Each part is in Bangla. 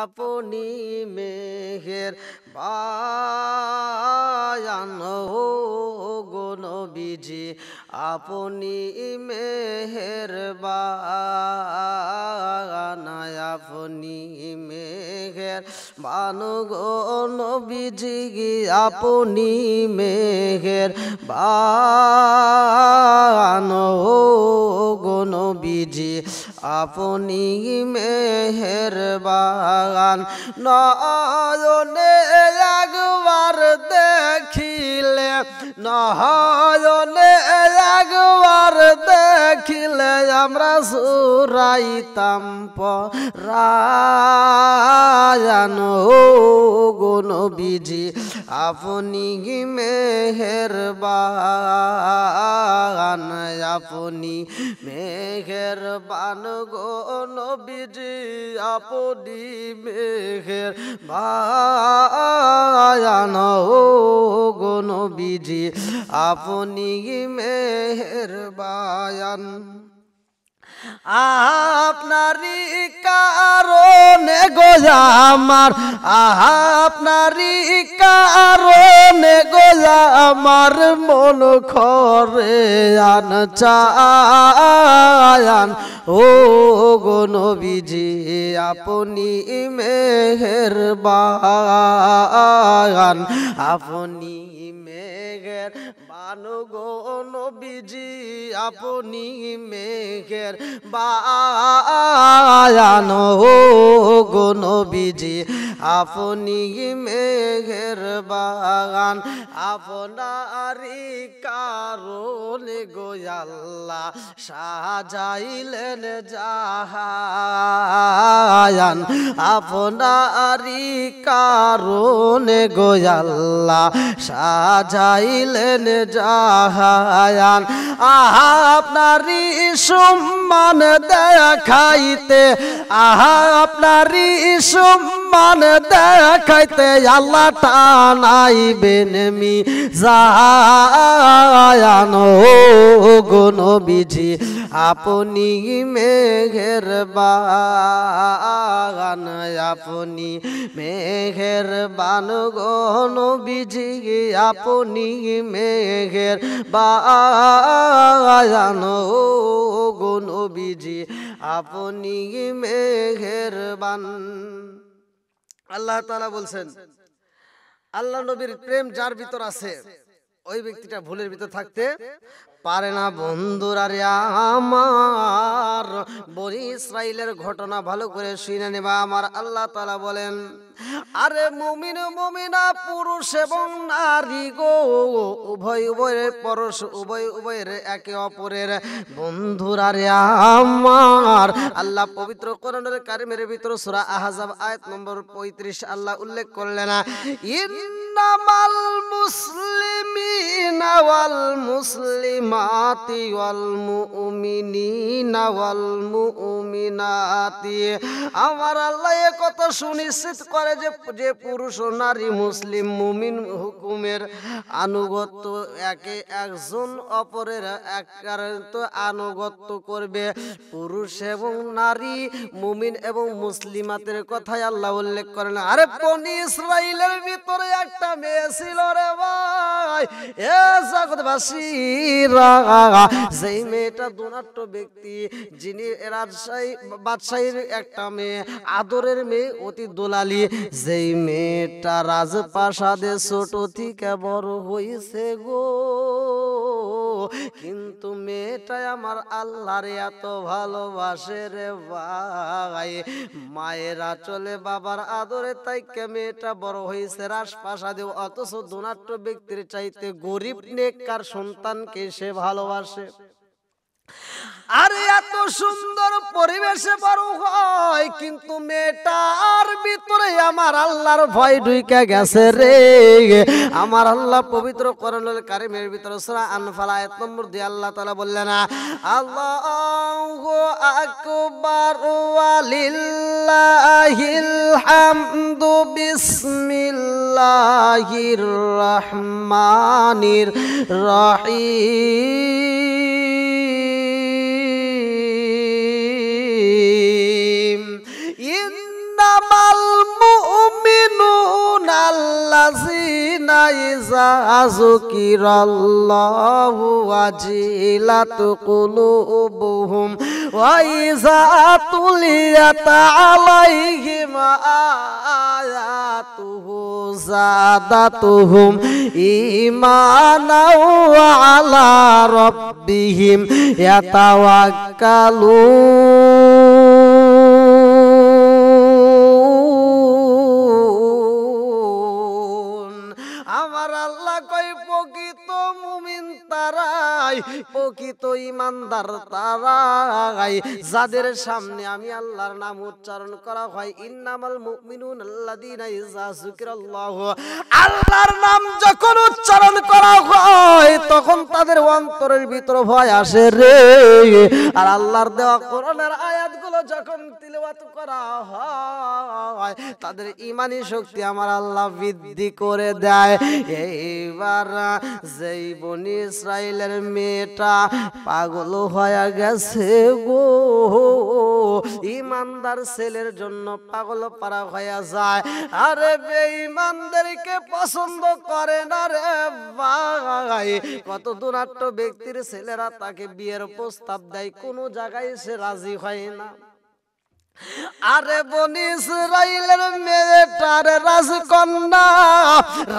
আপনি মেহের বায়ান গো নবীজি আপনি মেহের বায়ান আপনি মেহের বান গো নবীজি আপনি মেহের বায়ান গো নবীজি আপনি মেহেরবান নয়নে একবার দেখিলে নয়নে একবার দেখিলে আমরা সুরাইতাম পরায়ান গো নবীজি আপনি মেহেরবান আপনি মেহেরবান গো নবীজি আপনি মেহেরবান গো নবীজি আপনি মেহেরবান আপনারই কারণে গো আমার আপনারই কারণে গো আমার মন খরে আন চায়ান ও গো নবীজি আপনি মেহেরবান আপনি মেহেরবান গো নবীজি আপনি মেহেরবান ও গো নবীজি আপনি মেহেরবান আপনারই কারণে গো আল্লাহ সাজাইলেন জাহান আপনারই কারণে গো আল্লাহ সাজাইলেন জাহান আপনারই সম্মান দেখাইতে আপনারই সম্মান দেখাইতে আল্লাহ টানাইবেন মিজান ও গো নবীজি আপনি মেহেরবান আপনি মেহেরবান গো নবীজি আপনি মেহেরবান ও গো নবীজি আপনি মেহেরবান। আল্লাহ তাআলা বলছেন আল্লাহ নবীর প্রেম যার ভিতর আছে ওই ব্যক্তিটা ভুলের ভিতর থাকতে পারে না। বন্ধুরা রে আমার বনি ইসরাইলের ঘটনা ভালো করে শুনে নেবা। আমার আল্লাহ তাআলা বলেন আরে মুমিন মুমিনা পুরুষ এবং নারী গো উভয় উভয়ের পরশ উভয় উভয়ের একে অপরের বন্ধুরা রে আমার আল্লাহ পবিত্র কোরআনের কারিমের ভিতর সূরা আহজাব আয়াত নম্বর 35 আল্লাহ উল্লেখ করলেন ইন্নামাল মুসলিমিনা ওয়াল মুসলিমাতি ওয়াল মুমিনিনা ওয়াল মুমিনাতি। আমার আল্লাহ এই কথা সুনিশ্চিত করে যে পুরুষ ও নারী মুসলিম মুমিন হুকুমের আনুগত্য একে একজন অপরের একান্ত আনুগত্য করবে। পুরুষ এবং নারী মুমিন এবং মুসলিমাতের কথাই আল্লাহ উল্লেখ করেন। আরে বনি ইসরাইলের ভিতরে একটা মেয়ে ছিল রে ভাই এ জগৎবাসীরা যেই মেয়েটা ধনাঢ্য ব্যক্তি যিনি বাদশাহীর একটা মেয়ে আদরের মেয়ে অতি দোলালি যেই মেয়েটা রাজপ্রাসাদে ছোট থেকে বড় হইছে গো কিন্তু মেয়েটা আমার আল্লাহর এত ভালোবাসে রে ভাই মায়েরা চলে বাবার আদরে তাইকে মেয়েটা বড় হইছে রাজপ্রাসাদে অথচ ধনাঢ্য ব্যক্তির চাইতে গরিব নেককার সন্তানকে সে ভালোবাসে। আরে এত সুন্দর পরিবেশে বড় হয় কিন্তু মেয়েটার ভিতরে আমার আল্লাহর ভয় ঢুকে গেছে রে। আমার আল্লাহ পবিত্র কোরআনুল কারীমের ভিতরে সূরা আনফাল আয়াত নম্বর 2 আল্লাহ তাআলা বললেন আল্লাহু আকবার ওয়ালিল্লাহিল হামদু বিসমিল্লাহির রহমানির রহিম ইন্নামাল আল্লাযীনা ইযা যুকিরাল্লাহু ওয়াজিলাত কুলুবুহুম ওয়া ইযা তুলিয়াত আলাইহিম আয়াতুহু যাদাতুহুম ঈমানাও ওয়া আলা রাব্বিহিম ইয়াতাওয়াক্কালুন। আমার আল্লাহ কয় প্রকৃত মুমিন তারাই, প্রকৃত ইমানদার তারাই যাদের সামনে আমি আল্লাহর নাম উচ্চারণ করা হয়। ইন্নামাল মুমিনুনা আল্লাযীনা ইযা যুকিরাল্লাহু, আল্লাহর নাম যখন উচ্চারণ করা হয় তখন তাদের অন্তরের ভিতর ভয় আসে রে। আর আল্লাহর দেওয়া কোরআনের আয়াতগুলো যখন তিলাওয়াত করা হয় তাদের ঈমানি শক্তি আমার আল্লাহ বৃদ্ধি করে দেয়। এইবার যেই বনি ইসরাইলের মেয়েটা পাগল হয়ে গেছে গো, ইমানদার ছেলের জন্য পাগল পারা হয়ে যায়। আরে বেঈমানদেরকে পছন্দ করে না রে ভাই। কত দুরাট্য ব্যক্তির ছেলেরা তাকে বিয়ের প্রস্তাব দেয়, কোনো জায়গায় সে রাজি হয় না। আরে বনি ইসরাইলের মেয়েটার রাজকন্যা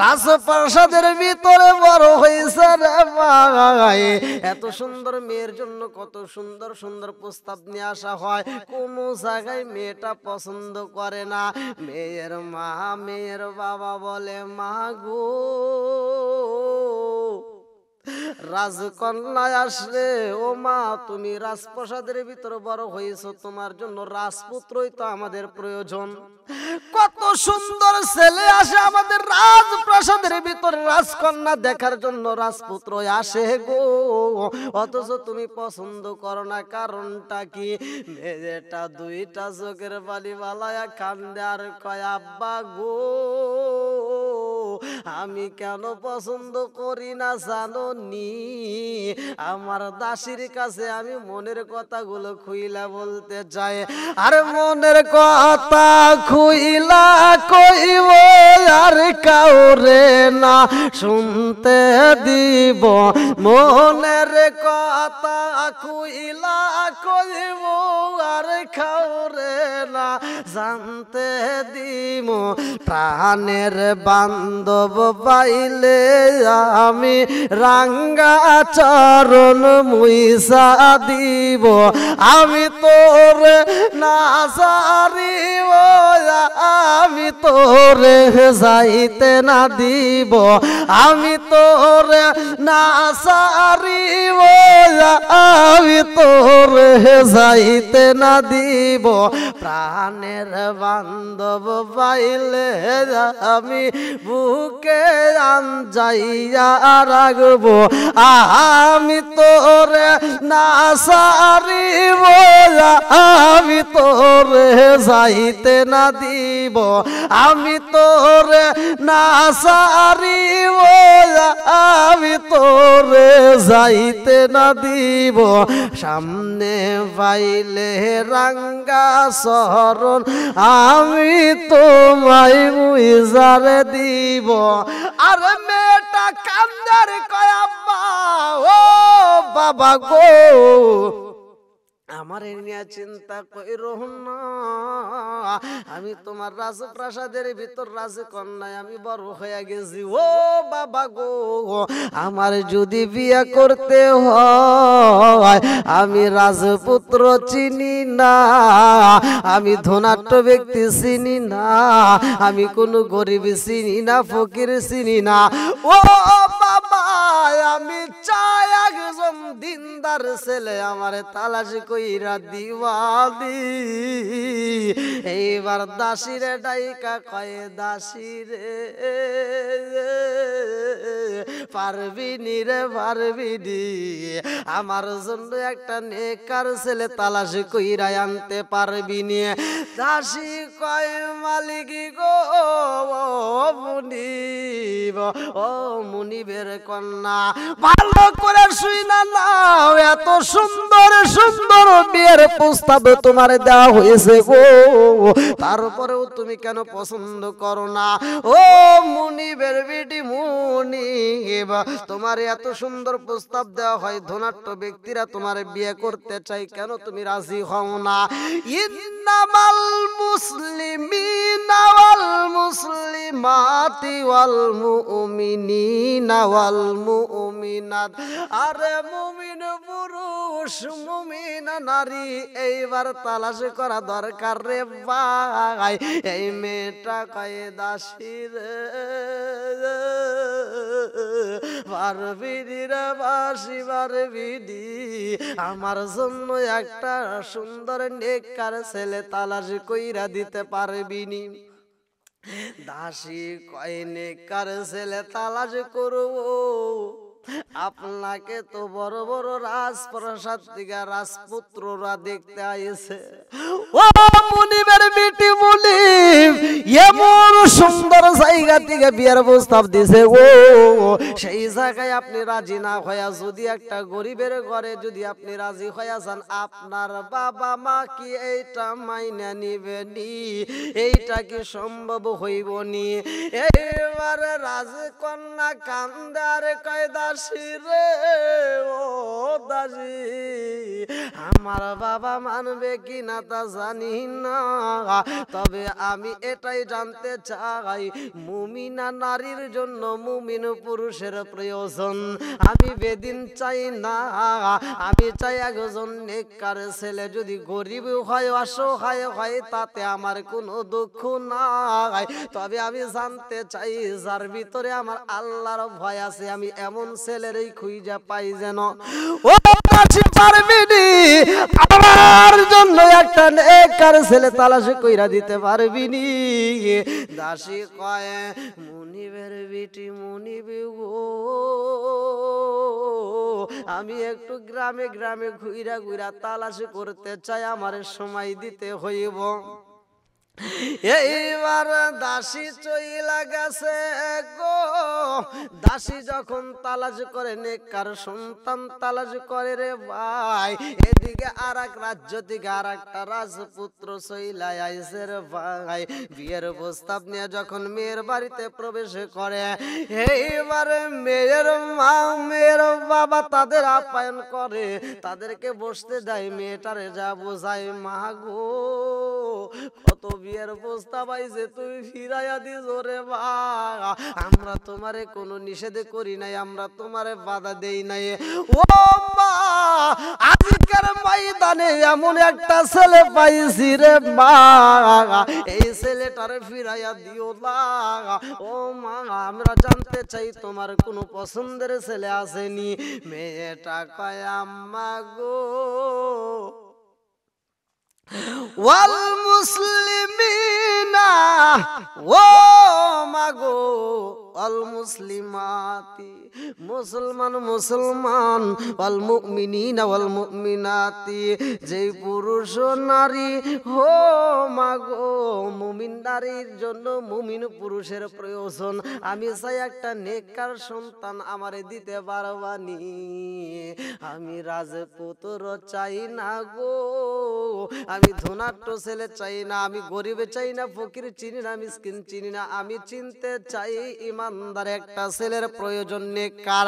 রাজপ্রাসাদের ভিতরে বড় হয়েছে রে ভাই। এত সুন্দর মেয়ের জন্য কত সুন্দর সুন্দর প্রস্তাব নিয়ে আসা হয়, কোনো জায়গায় মেয়েটা পছন্দ করে না। মেয়ের মা মেয়ের বাবা বলে, মা গো রাজকন্যা আসলে, ও মা তুমি রাজপ্রাসাদের ভিতরে বড় হয়েছো, তোমার জন্য রাজপুত্রই তো আমাদের প্রয়োজন। কত সুন্দর ছেলে আসে আমাদের রাজপ্রাসাদের ভিতরে, রাজকন্যা দেখার জন্য রাজপুত্র আসে গো, অথচ তুমি পছন্দ করো না, কারণটা কি? মেয়েটা দুইটা চোখের বালি বালায়া কান্দে আর কয়, আব্বা গো আমি কেন পছন্দ করি না জানো নি? আমার দাসীর কাছে আমি মনের কথাগুলো খুইলা বলতে চাই, আর মনের কথা খুইলা কইব আর কাউরে না শুনতে দিব। মনের কথা খুইলা কইব আর কাউরে না জানতে দিব। প্রাণের বান্ধব পাইলে আমি রাঙ্গা চরণ মুইসা দিব। আমি তোরে না সারিব, আমি তোরে যাইতে না দিব। আমি তোরে না সারিব, আমি তোরে যাইতে না দিব। প্রাণের বান্ধব পাইলে আমি বুকে আনজাইয়া রাখবো। আমি তোরে না সারিব, আমি তোরে যাইতে না দিব। আমি তোরে না সারিব, আমি তোরে যাইতে না দিব। সামনে পাইলে রাঙ্গা শরণ আমি তোমায় মুইজারে দিব। আর মেয়েটা কান্দার কয়, আব্বা ও বাবা গো আমার নিয়ে চিন্তা কইরো না, আমি তোমার রাজপ্রাসাদের ভিতর রাজকন্যায় আমি বড় হয়ে গেছি। ও বাবা গো আমার যদি বিয়ে করতে হয় আমি রাজপুত্র চিনি না, আমি ধনাঢ্য ব্যক্তি চিনি না, আমি কোনো গরিব চিনি না, ফকির চিনি না। ও বাবা আমি চাই একজন দিনদার ছেলে আমার তালাশ কইরা দিওয়ালি। এইবার দাসিরে ডাইকা কয়ে, দাসিরে পারবিনি রে পারবিনি, আমার জন্য একটা নেকার ছেলে তালাশ কইরা আনতে পারবিনি? দাসী কয়, মালিক গো মুনিব ও মুনিবের কন্যা ভালো করে শুইনা নাও, এত সুন্দর সুন্দর বিয়ের প্রস্তাব তোমার দেওয়া হয়েছে গো, তারপরেও তুমি কেন পছন্দ করো না? ও মুনিবের বিটি মুনিব, তোমার এত সুন্দর প্রস্তাব দেওয়া হয়, ধনাঢ্য ব্যক্তিরা তোমার বিয়ে করতে চাই, কেন তুমি রাজি হও না? ইন্নামাল মুসলিমিনা ওয়াল মুসলিমাতি ওয়াল মুমিনিনা ওয়াল মুমিনাত, আরে মুমিন পুরুষ মুমিনা নারী এইবার তালাশ করা দরকার রে ভাই। এই মেয়েটা কয়ে দাসী রে, পারবিনি রে বাসি পারবিনি, আমার জন্য একটা সুন্দর নেককার ছেলে তালাশ কইরা দিতে পারবিনি? দাসী কয় নেককার ছেলে তালাশ করবো, আপনাকে তো বড় বড় রাজপ্রাসাদ থেকে রাজপুত্ররা দেখতে আইছে। ও মুনিবের বিটি মুনিব এমন সুন্দর জায়গা থেকে বিয়ের প্রস্তাব দিছে, ও সেই জায়গায় আপনি রাজি না হইয়া যদি একটা গরিবের ঘরে যদি আপনি রাজি হইয়া যান, আপনার বাবা মা কি এইটা মাইনা নিবেনি? এইটা কি সম্ভব হইবনি? এইবারে রাজকন্যা কান্দার কয় দাসী রে, ও দাসী আমার বাবা মানবে কি না তা জানি না, তবে আমি এটাই জানতে চাই মুমিনা নারীর জন্য মুমিন পুরুষের প্রয়োজন। আমি বেদিন চাই না, আমি চাই একজন নেককার ছেলে, যদি গরিব হয় অসহায় হয় তাতে আমার কোনো দুঃখ নাই, তবে আমি জানতে চাই যার ভিতরে আমার আল্লাহর ভয় আছে, আমি এমন ছেলেরই খুঁজে পাই যেন। ও দাসী পারবিনি আমার জন্য একটা নেককার ছেলে তালাশ কইরা দিতে পারবিনি? দাসী কয় মুনিবের বিটি মুনিব গো, আমি একটু গ্রামে গ্রামে ঘুরা ঘুরা তালাশ করতে চাই, আমার সময় দিতে হইব। এইবার দাসী চইলা গেছে গো, দাসী যখন তালাশ করে নেককার সন্তান তালাশ করে রে ভাই, এদিকে আর এক রাজ্য থেকে আর একটা রাজপুত্র চইলা আইছে রে ভাই। বিয়ের প্রস্তাব নিয়ে যখন মেয়ের বাড়িতে প্রবেশ করে, এইবার মেয়ের মা মেয়ের বাবা তাদের আপ্যায়ন করে, তাদেরকে বসতে দেয়, মেয়েটারে যা বোঝায় মা গো কত বিয়ের প্রস্তাব আইছে তুমি ফিরাইয়া দিস রে ভাই, আমরা তোমারে কোনো নিষেধ করি নাই, আমরা তোমারে বাধা দেই নাই। ও মা আজকের ময়দানে এমন একটা ছেলে পাইছি রে মা, এই ছেলেটারে ফিরাইয়া দিও না। ও মা আমরা জানতে চাই তোমার কোনো পছন্দের ছেলে আসেনি? মেয়েটা কয় আম্মা গো ওয়াল মুসলিমিনা, ও মাগো ওয়াল মুসলিমাতি, মুসলমান মুসলমান, ওয়াল মুমিনিনা ওয়াল মুমিনাতি, যে পুরুষ নারী হো মাগো মুমিন নারীর জন্য মুমিন পুরুষের প্রয়োজন, আমি চাই একটা নেককার সন্তান আমারে দিতে পারবানি? আমি রাজপুত্র চাই না গো, আমি ধনাঢ্য ছেলে চাই না, আমি গরিব চাই না, ফকির চিনি না, মিসকিন চিনি না, আমি চিনতে চাই ইমানদার একটা ছেলের প্রয়োজন নেককার।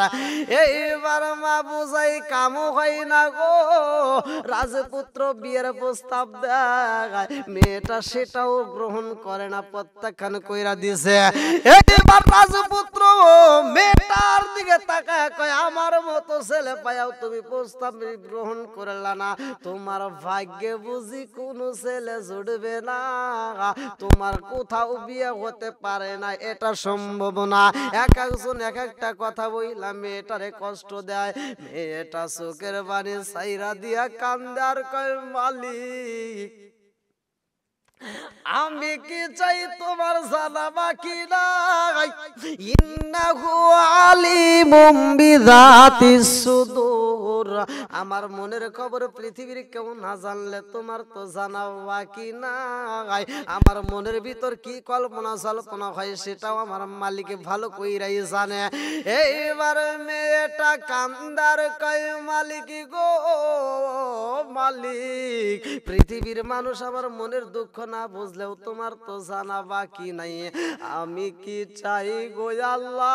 এইবার মা বুঝাই কামও হয় না গো, রাজপুত্র বিয়ের প্রস্তাব দেয়, মেয়েটা সেটাও গ্রহণ করে না, প্রত্যাখ্যান কইরা দিছে। এইবার রাজপুত্র মেয়েটার দিকে তাকায় কয় আমার মতো ছেলে পায়াও তুমি প্রস্তাব গ্রহণ করলা না, তোমার ভাগ্যে বুঝি কোনো ছেলে জুড়বে না, তোমার কোথাও বিয়ে হতে পারে না, এটা সম্ভব না। এক একজন এক একটা কথা বইলাম, মেয়েটারে কষ্ট দেয়, মেয়েটা চোখের বাণী সাইরা দিয়া কান্দে আর কয় মালিক আমি কি চাই তোমার জানা বাকি নাই, ইন্নাহু আলিমুম বিযাতিস সুদূর, আমার মনের খবর পৃথিবীর কেউ না জানলে তোমার তো জানা বাকি নাই। আমার মনের ভিতর কি কল্পনা জল্পনা হয় সেটাও আমার মালিক ভালো কইরাই জানে। এইবার মেয়েটা কান্দার কয় মালিক গো মালিক, পৃথিবীর মানুষ আমার মনের দুঃখ না বুঝলেও তোমার তো জানা বাকি নাই। আমি কি চাই গো আল্লাহ,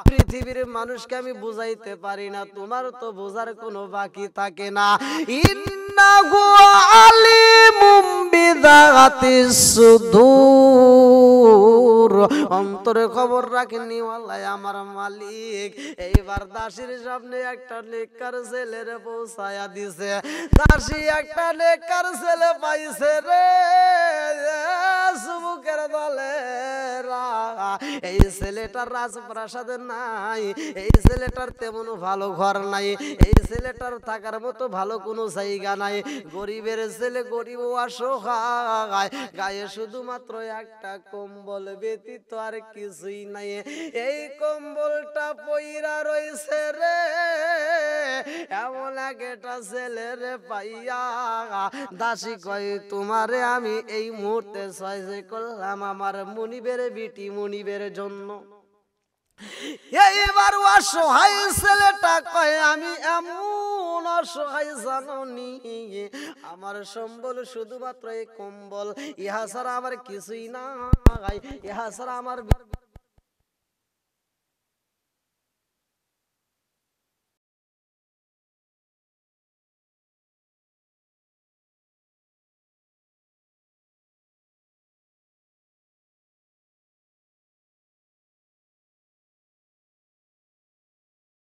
পৃথিবীর মানুষকে আমি বুঝাইতে পারি না, তোমার তো বোঝার কোনো বাকি থাকে না। ইন্নাহু আলিমুম বিযাতিস সুদূর, অন্তরে খবর রাখেনি ওয়াল্লাহ আমার মালিক। এইবার দাসীর সামনে একটা নেককার ছেলের পৌঁছায়া দিছে। দাসী একটা নেককার ছেলে পাইছে রে সুবুকের দলে। এই ছেলেটার রাজপ্রাসাদ নাই, এই ছেলেটার তেমন ভালো ঘর নাই, এই ছেলেটার থাকার মতো ভালো কোনো জায়গা নাই। গরিবের ছেলে, গরিব অসহায়, গায়ে শুধুমাত্র একটা কম্বল ব্যতীত আর কিছুই নাই। এই কম্বলটা পইরা রইছে রে। এমন একটা ছেলের পাইয়া দাসী কয় তোমারে আমি এই মুহূর্তে সহ্য করলাম আমার মনিবের বিটি মনিবের জন্য। এইবার অসহায় ছেলেটা কয় আমি এমন অসহায় জাননি, আমার সম্বল শুধুমাত্র এই কম্বল, ইহা ছাড়া আমার কিছুই নাই, ইহা ছাড়া আমার